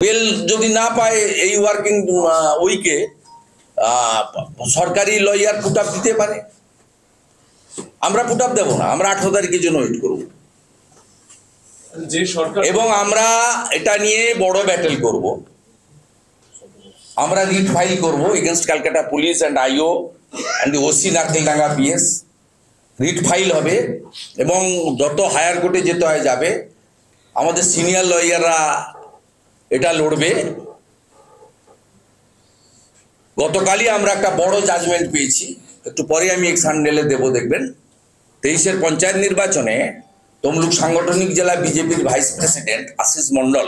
Bell যদি না পায় এই ওয়ার্কিং উইকে সরকারি লয়ার পুট আপ দিতে পারে। আমরা পুট আপ দেবো না, আমরা 18 তারিখের জন্য ওয়েট করব এবং আমরা এটা নিয়ে বড় ব্যাটেল করব। আমরা রিট ফাইল করব against Calcutta police and IO and the OC Narkeldanga PS. Writ file হবে এবং যত হায়ার কোর্টে যেতে হয় যাবে। আমাদের সিনিয়র লয়াররা এটা লড়বে। গতকালই আমরা একটা বড় জাজমেন্ট পেয়েছি, একটু পরে আমি এক্সান্ডেলে দেব। দেখবেন 23-এর পঞ্চায়েত নির্বাচনে তমলুক সাংগঠনিক জেলা বিজেপির ভাইস প্রেসিডেন্ট আশিস মন্ডল,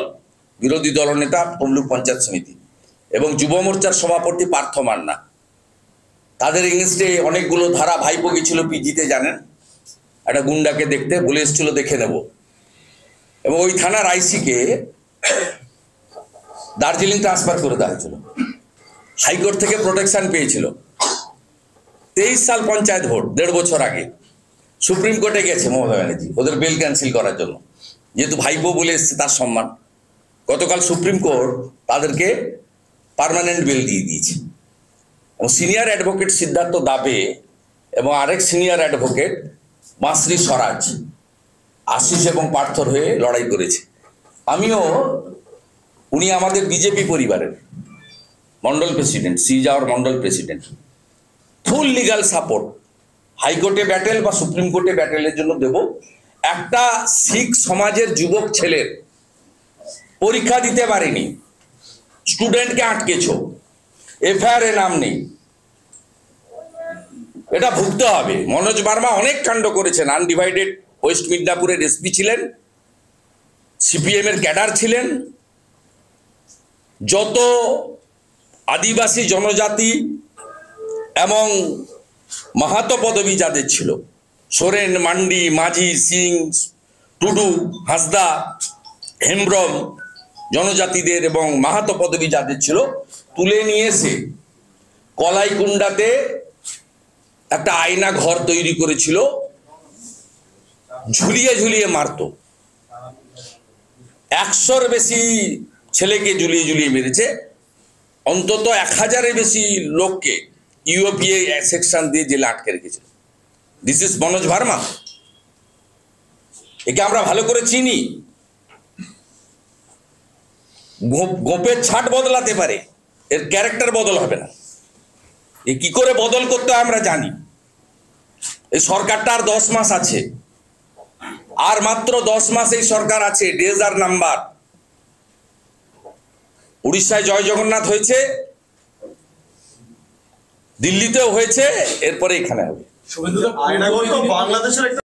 বিরোধী দলনেতা তমলুক পঞ্চায়েত সমিতি, এবং যুব মোর্চার সভাপতি পার্থ মান্না, তাদের এগেনস্টে অনেকগুলো ধারা। ভাইপো গেছিল পিজিতে, জানেন, একটা গুন্ডাকে দেখতে বলে এসেছিল, দেখে নেব। এবং ওই থানার আইসিকে দার্জিলিং ট্রান্সফার করে দেওয়া হয়েছিল, হাইকোর্ট থেকে প্রোটেকশন পেয়েছিল। 23 সাল পঞ্চায়েত ভোট, 1.5 বছর আগে সুপ্রিম কোর্টে গেছে মমতা ব্যানার্জি ওদের বেল ক্যান্সেল করার জন্য, যেহেতু ভাইপো বলে এসছে তার সম্মান। গতকাল সুপ্রিম কোর্ট তাদেরকে পার্মানেন্ট বেল দিয়ে দিয়েছে। এবং সিনিয়র অ্যাডভোকেট সিদ্ধার্থ দাবে এবং আরেক সিনিয়র অ্যাডভোকেট মাসরি স্বরাজ আশিস এবং পার্থর হয়ে লড়াই করেছে। আমিও, উনি আমাদের বিজেপি পরিবারের মন্ডল প্রেসিডেন্ট, সিজাওয়ার মন্ডল প্রেসিডেন্ট, ফুল লিগাল সাপোর্ট হাইকোর্টে ব্যাটেল বা সুপ্রিম কোর্টে ব্যাটেলের জন্য দেব। একটা শিখ সমাজের যুবক ছেলের পরীক্ষা দিতে পারেনি, স্টুডেন্টকে আটকেছ, এফআইআর এ নাম নেই, এটা ভুগতে হবে। মনোজ বার্মা অনেক কাণ্ড করেছেন। আনডিভাইডেড ওয়েস্ট মিদনাপুরের এসপি ছিলেন, সিপিএম এর ক্যাডার ছিলেন। যত আদিবাসী জনজাতি এবং মাহাতো পদবী যাদের ছিল, সোরেন, মান্ডি, মাঝি, সিং, টুডু, হাসদা, হেমব্রম জনজাতিদের এবং মাহাতো পদবী যাদের ছিল, তুলে নিয়ে এসে কলাইকুণ্ডাতে একটা আয়না ঘর তৈরি করেছিল, ঝুলিয়ে ঝুলিয়ে মারতো। 100-এর বেশি ছেলেকে ঝুলিয়ে ঝুলিয়ে মেরেছে। অন্তত 1000-এর বেশি লোককে ইউপিএ সেকশন দিয়ে জেলে আটকে রেখেছিল। This is Manoj Verma. একে আমরা ভালো করে চিনি। গোপের ছাট বদলাতে পারে, এর ক্যারেক্টার বদল হবে না। এ কি করে বদল করতে হয় আমরা জানি। এই সরকারটা আর 10 মাস আছে, আর মাত্র 10 মাস এই সরকার আছে। ডেজ আর নাম্বার। উড়িষ্যায় জয় জগন্নাথ হয়েছে, দিল্লিতেও হয়েছে, এরপরে এখানে হবে। বাংলাদেশের